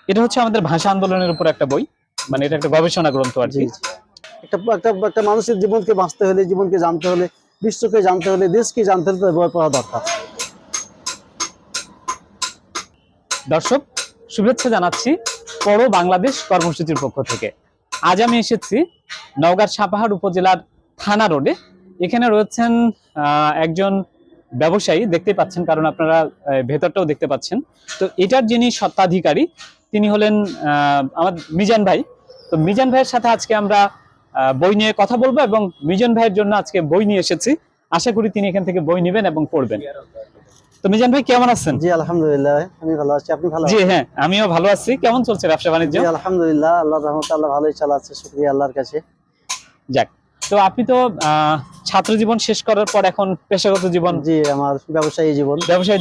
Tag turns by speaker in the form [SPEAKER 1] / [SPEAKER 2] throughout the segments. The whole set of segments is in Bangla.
[SPEAKER 1] এটা হচ্ছে আমাদের ভাষা আন্দোলনের উপর একটা বই, মানে এটা একটা গবেষণা গ্রন্থ আর কি।
[SPEAKER 2] একটা একটা একটা মানুষের জীবনকে বাঁচতে হলে, জীবনকে জানতে হলে, বিশ্বকে জানতে হলে, দেশকে জানতে হলে বই পড়া দরকার।
[SPEAKER 1] দর্শক, শুভেচ্ছা জানাচ্ছি পড়ো বাংলাদেশ কর্মসূচির পক্ষ থেকে। আজ আমি এসেছি নওগাঁর সাপাহার উপজেলার থানা রোডে। এখানে রয়েছেন একজন ব্যবসায়ী, দেখতে পাচ্ছেন, কারণ আপনারা ভেতরটাও দেখতে পাচ্ছেন। তো এটার যিনি স্বত্বাধিকারী তিনি হলেন আমার মিজান ভাই। তো মিজান ভাইয়ের সাথে আজকে আমরা বই নিয়ে কথা বলবো এবং মিজান ভাইয়ের জন্য আজকে বই নিয়ে এসেছি। আশা করি তিনি এখান থেকে বই নেবেন এবং পড়বেন। তো মিজান ভাই কেমন আছেন?
[SPEAKER 2] জি আলহামদুলিল্লাহ, আমি ভালো আছি। আপনি ভালো
[SPEAKER 1] জি
[SPEAKER 2] আছেন?
[SPEAKER 1] হ্যাঁ, আমিও ভালো আছি। কেমন চলছে ব্যবসা বাণিজ্য?
[SPEAKER 2] জি আলহামদুলিল্লাহ, আল্লাহর রহমতে আল্লাহ ভালোই চালাচ্ছে, শুকরিয়া আল্লাহর কাছে।
[SPEAKER 1] যাক, তো আপনি তো ছাত্র জীবন শেষ করার পর এখন পেশাগত জীবন,
[SPEAKER 2] জি আমার ব্যবসায়ী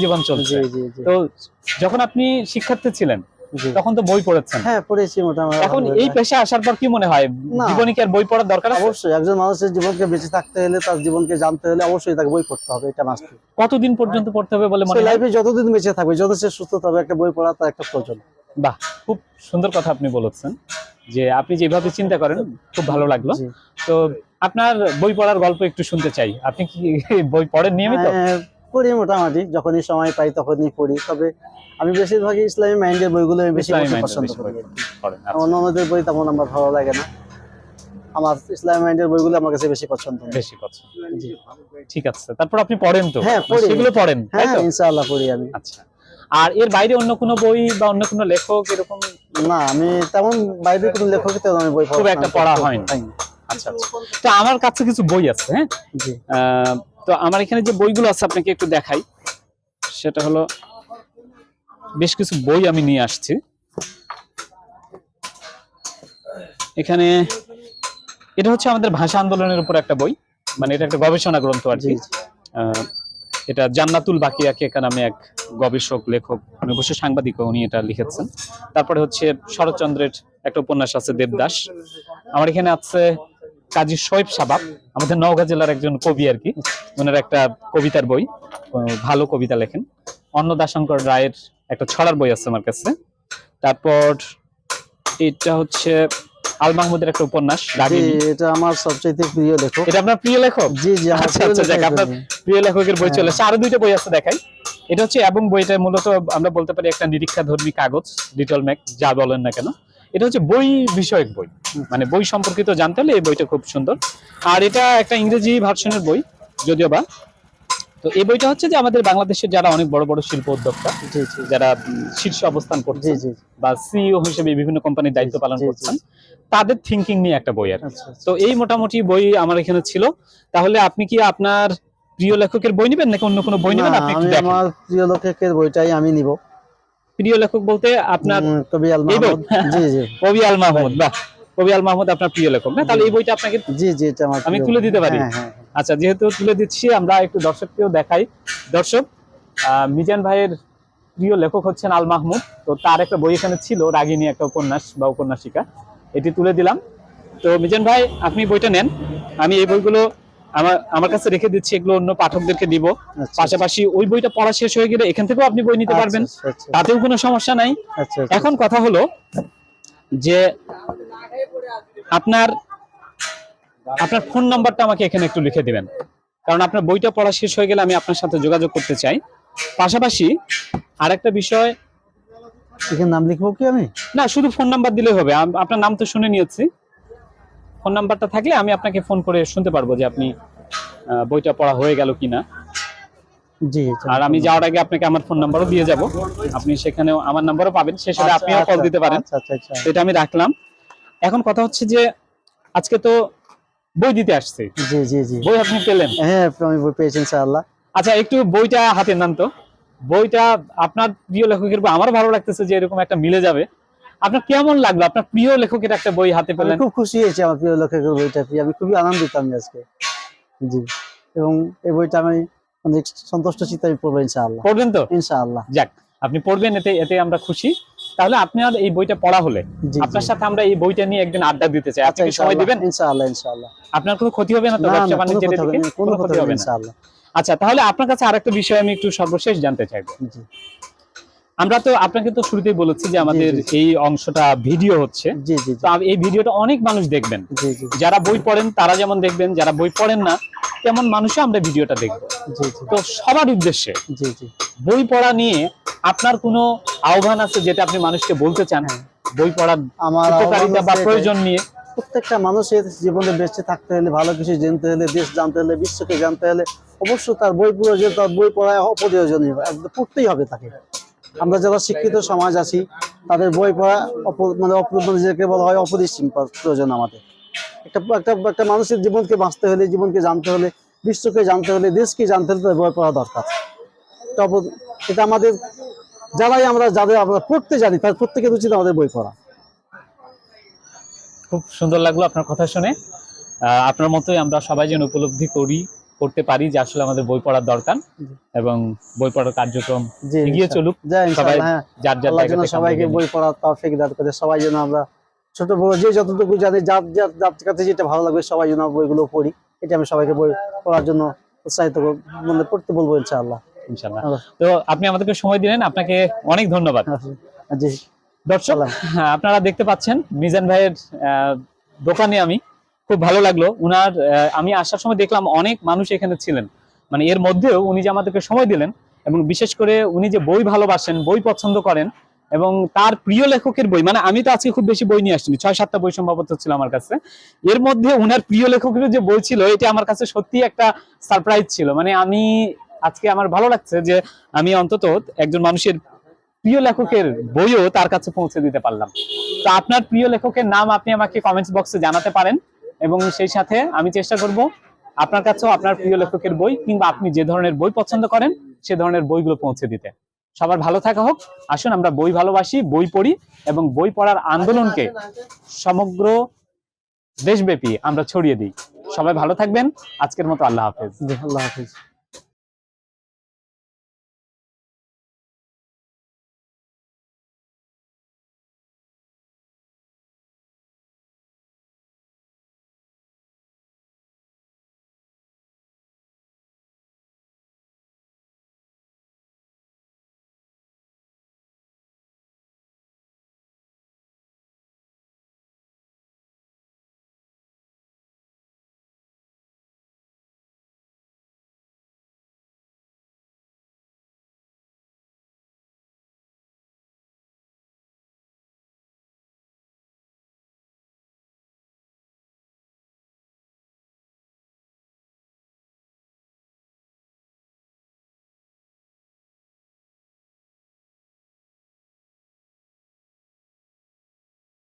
[SPEAKER 2] জীবন চলছে।
[SPEAKER 1] জি জি জি। তো যখন আপনি শিক্ষার্থী ছিলেন তখন তো বই পড়েছেন।
[SPEAKER 2] হ্যাঁ পড়েছি মোটামুটি।
[SPEAKER 1] এখন এই পেশা আসার পর কি মনে হয়, জীবনে কি আর বই পড়ার দরকার আছে?
[SPEAKER 2] অবশ্যই, একজন মানুষের জীবনকে বেঁচে থাকতে হলে, তার জীবনকে জানতে হলে অবশ্যই তাকে বই পড়তে হবে, এটা মাস্ট।
[SPEAKER 1] কতদিন পর্যন্ত পড়তে হবে বলে মনে হয়?
[SPEAKER 2] লাইফে যতদিন বেঁচে থাকবে, যত সে সুস্থ থাকবে, একটা বই পড়া তার একটা প্রয়োজন।
[SPEAKER 1] বাহ, খুব সুন্দর কথা আপনি বলেছেন, যে আপনি যেভাবে চিন্তা করেন খুব ভালো লাগলো। তো আপনার বই পড়ার গল্প একটু শুনতে চাই। আপনি কি বই পড়েন নিয়মিত?
[SPEAKER 2] পড়ি মোটামুটি, যখনই সময় পাই তখনই পড়ি। তবে আমি বেশিরভাগই ইসলামী মাইন্ডের বইগুলো বেশি পছন্দ করি। অন্যদের বই তেমন আমার ভালো লাগে না, আমার ইসলামী মাইন্ডের বইগুলো আমার কাছে বেশি পছন্দ।
[SPEAKER 1] জি ঠিক আছে। তারপর আপনি পড়েন তো?
[SPEAKER 2] হ্যাঁ পড়ি,
[SPEAKER 1] সেগুলো পড়েন?
[SPEAKER 2] হ্যাঁ ইনশাআল্লাহ পড়ি আমি।
[SPEAKER 1] আচ্ছা, আর এর বাইরে অন্য কোনো বই বা অন্য কোনো লেখক এরকম?
[SPEAKER 2] না, আমি তেমন বাইরে কোনো লেখকের তেমন আমি বই
[SPEAKER 1] খুব একটা পড়া হয়নি। আচ্ছা আচ্ছা। তো আমার কাছে কিছু বই আছে। হ্যাঁ
[SPEAKER 2] জি।
[SPEAKER 1] তো আমার এখানে যে বইগুলো আছে আপনাকে একটু দেখাই। সেটা হলো, বেশ কিছু বই আমি নিয়ে আসছি এখানে। এটা হচ্ছে আমাদের ভাষা আন্দোলনের উপর একটা বই, মানে এটা একটা গবেষণা গ্রন্থ আর কি। এটা জান্নাতুল বাকিয়া কেকা নামে এক গবেষক লেখক, উনি অবশ্য সাংবাদিক, উনি এটা লিখেছেন। তারপরে হচ্ছে শরৎচন্দ্রের একটা উপন্যাস আছে দেবদাস। আমার এখানে আছে কাজী শোয়েব সাবাব, আমাদের নওগাঁ জেলার একজন কবি আর কি। ওনার একটা কবিতার বই, ভালো কবিতা লেখেন। অন্নদাশঙ্কর রায়ের একটা ছড়ার বই আছে আমার কাছে। তারপর এটা হচ্ছে আল মাহমুদের একটা উপন্যাস রাগিনী।
[SPEAKER 2] এটা আমার সবচেয়ে প্রিয় লেখক।
[SPEAKER 1] এটা আপনার প্রিয় লেখক?
[SPEAKER 2] জি জি।
[SPEAKER 1] আচ্ছা আচ্ছা, আপনার প্রিয় লেখকের বই চলে আসে। আরো দুইটা বই আছে দেখাই। এটা হচ্ছে, এবং বইটা মূলত আমরা বলতে পারি একটা নিরীক্ষাধর্মী কাগজ, লিটল ম্যাক যা বলেন না কেন। এটা হচ্ছে বই বিষয়ক বই, মানে বই সম্পর্কিত জানতে হলে এই বইটা খুব সুন্দর। আর এটা একটা ইংরেজি ভার্সনের বই যদিও বা। তো এই বইটা হচ্ছে যে আমাদের বাংলাদেশের যারা অনেক বড় বড় শিল্প উদ্যোক্তা, যারা শীর্ষ অবস্থান করছে বা সিইও হিসেবে বিভিন্ন কোম্পানির দায়িত্ব পালন করছেন, তাদের থিঙ্কিং নিয়ে একটা বই আর। তো এই মোটামুটি বই আমার এখানে ছিল। তাহলে আপনি কি আপনার প্রিয় লেখকের বই নেবেন নাকি অন্য কোনো বই নেবেন? আপনি একটু দেখেন।
[SPEAKER 2] আমার প্রিয় লেখকের বইটাই আমি নিব।
[SPEAKER 1] প্রিয় লেখক বলতে আপনার
[SPEAKER 2] কবি আল মাহমুদ। জি জি,
[SPEAKER 1] কবি আল মাহমুদ। বাহ, কবি আল মাহমুদ আপনার প্রিয় লেখক না? তাহলে এই বইটা আপনাকে
[SPEAKER 2] জি জি এটা আমার
[SPEAKER 1] আমি তুলে দিতে পারি। আচ্ছা, যেহেতু তুলে দিচ্ছি, আমরা একটু দর্শককেও দেখাই। দর্শক, মিজান ভাইয়ের প্রিয় লেখক হচ্ছেন আল মাহমুদ। তো তার একটা বই এখানে ছিল, রাগিনী, একটা উপন্যাস বা উপন্যাসিকা, এটি তুলে দিলাম। তো মিজান ভাই, আপনি বইটা নেন, আমি এই বইগুলো আমার কাছে রেখে দিচ্ছি, এগুলো অন্য পাঠকদেরকে দিব। পাশাপাশি ওই বইটা পড়া শেষ হয়ে গেলে এখান থেকেও আপনি বই নিতে পারবেন, তাতেও কোনো সমস্যা নাই। এখন কথা হলো যে আপনার ফোন নাম্বারটা আমাকে এখানে একটু লিখে দিবেন, কারণ আপনার বইটা পড়া শেষ হয়ে গেলে আমি আপনার সাথে যোগাযোগ করতে চাই। পাশাপাশি আরেকটা বিষয়,
[SPEAKER 2] এখানে নাম লিখবো কি আমি?
[SPEAKER 1] না, শুধু ফোন নাম্বার দিলেই হবে। আপনার নাম তো শুনে নিয়েছি, ফোন নাম্বারটা থাকলে আমি আপনাকে ফোন করে শুনতে পারবো যে আপনি বইটা পড়া হয়ে গেল কিনা। জি, আর আমি যাওয়ার আগে আপনাকে আমার ফোন নাম্বারও দিয়ে যাব, আপনি সেখানেও আমার নাম্বারও পাবেন, সে সাথে আপনিও কল দিতে পারেন। এটা আমি রাখলাম। এখন কথা হচ্ছে যে আজকে তো বই দিতে আসছে।
[SPEAKER 2] জি জি জি।
[SPEAKER 1] বই আপনি পেলেন?
[SPEAKER 2] হ্যাঁ আমি বই পেয়েছি ইনশাআল্লাহ।
[SPEAKER 1] আচ্ছা, একটু বইটা হাতে নেন তো। বইটা আপনার প্রিয় লেখকের বই, আমার ভালো লাগতেছে যে এরকম একটা মিলে যাবে। আপনার কেমন লাগলো আপনার প্রিয় লেখকের একটা বই হাতে পেলেন?
[SPEAKER 2] খুব খুশি হয়েছি আমার প্রিয় লেখকের বইটা পেয়ে, আমি খুবই আনন্দিত আমি আজকে। জি, এবং এই বইটা আমি অনেক সন্তুষ্ট চিত্তে আমি পড়বো ইনশাআল্লাহ।
[SPEAKER 1] পড়বেন তো?
[SPEAKER 2] ইনশাআল্লাহ।
[SPEAKER 1] যাক, আপনি পড়বেন, এতে আমরা খুশি। তাহলে আপনার এই বইটা পড়া হলে আপনার সাথে আমরা এই বইটা নিয়ে একদিন আড্ডা দিতে চাই। আপনি কি সময় দিবেন?
[SPEAKER 2] ইনশাআল্লাহ ইনশাআল্লাহ।
[SPEAKER 1] আপনার কোনো ক্ষতি হবে না তো? ব্যবসা বাণিজ্যের দিকে কোনো ক্ষতি হবে না ইনশাআল্লাহ। আচ্ছা, তাহলে আপনার কাছে আরেকটা বিষয় আমি একটু সর্বশেষ জানতে চাইবো। আমরা তো আপনাকে তো শুরুতেই বলেছি যে আমাদের এই অংশটা ভিডিও হচ্ছে,
[SPEAKER 2] জি জি
[SPEAKER 1] তো এই ভিডিওটা অনেক মানুষ দেখবেন।
[SPEAKER 2] জি জি
[SPEAKER 1] যারা বই পড়েন তারা যেমন দেখবেন, যারা বই পড়েন না তেমন মানুষও আমরা ভিডিওটা দেখবো।
[SPEAKER 2] জি জি
[SPEAKER 1] তো সবার উদ্দেশ্যে
[SPEAKER 2] জি জি
[SPEAKER 1] বই পড়া নিয়ে আপনার কোনো আহ্বান আছে যেটা আপনি মানুষকে বলতে চান? বই পড়ার
[SPEAKER 2] আমার
[SPEAKER 1] উপকারিতা বা প্রয়োজন নিয়ে।
[SPEAKER 2] প্রত্যেকটা মানুষের জীবনে বেঁচে থাকতে হলে, ভালো কিছু জানতে হলে, দেশ জানতে হলে, বিশ্বকে জানতে হলে অবশ্যই তার বই প্রয়োজন, তার বই পড়া অপ্রয়োজনীয়, একদম পড়তেই হবে তাকে। আমরা যারা শিক্ষিত সমাজ আছি তাদের বই পড়া মানে যেটাকে বলা হয় অপরিসীম প্রয়োজন আমাদের। একটা মানুষের জীবনকে বাঁচতে হলে, জীবনকে জানতে হলে, বিশ্বকে জানতে হলে, দেশকে জানতে হলে তাদের বই পড়া দরকার। এটা আমাদের যাদের আমরা পড়তে জানি তার প্রত্যেকের উচিত আমাদের বই পড়া।
[SPEAKER 1] খুব সুন্দর লাগলো আপনার কথা শুনে। আপনার মতোই আমরা সবাই যেন উপলব্ধি করতে পারি যে আসলে আমাদের বই পড়ার দরকার এবং বই পড়ার কার্যক্রম এগিয়ে চলুক। সবাই যার যার জায়গা থেকে
[SPEAKER 2] সবাইকে বই পড়ার তৌফিক দান করে, সবাই যেন আমরা ছোট বড় যে যতটুকু জানি, যার কাছে যেটা ভালো লাগবে সবাই যেন বইগুলো পড়ি। এটা আমি সবাইকে বই পড়ার জন্য উৎসাহিত মানে পড়তে বলবো ইনশাআল্লাহ।
[SPEAKER 1] তো আপনি আমাদেরকে সময় দিলেন, আপনাকে অনেক ধন্যবাদ।
[SPEAKER 2] জি
[SPEAKER 1] দর্শক, আপনারা দেখতে পাচ্ছেন মিজান ভাইয়ের দোকানে আমি খুব ভালো লাগলো উনার। আমি আসার সময় দেখলাম অনেক মানুষ এখানে ছিলেন, মানে এর মধ্যেও উনি যে আমাদেরকে সময় দিলেন এবং বিশেষ করে উনি যে বই ভালোবাসেন, বই পছন্দ করেন এবং তার প্রিয় লেখকের বই, মানে আমি তো আজকে খুব বেশি বই নিয়ে আসছিনি, 6-7টা বই সম্ভবত ছিল আমার কাছে। এর মধ্যে উনার প্রিয় লেখকের যে বই ছিল এটা আমার কাছে সত্যি একটা সারপ্রাইজ ছিল। মানে আমি আজকে আমার ভালো লাগছে যে আমি অন্তত একজন মানুষের প্রিয় লেখকের বইও তার কাছে পৌঁছে দিতে পারলাম। তো আপনার প্রিয় লেখকের নাম আপনি আমাকে কমেন্টস বক্সে জানাতে পারেন এবং সেই সাথে আমি চেষ্টা করব আপনার কাছেও আপনার প্রিয় লেখকের বই কিংবা আপনি যে ধরনের বই পছন্দ করেন সে ধরনের বইগুলো পৌঁছে দিতে। সবার ভালো থাকা হোক। আসুন আমরা বই ভালোবাসি, বই পড়ি এবং বই পড়ার আন্দোলনকে সমগ্র দেশব্যাপী আমরা ছড়িয়ে দিই। সবাই ভালো থাকবেন। আজকের মতো আল্লাহ হাফেজ।
[SPEAKER 2] আল্লাহ হাফেজ।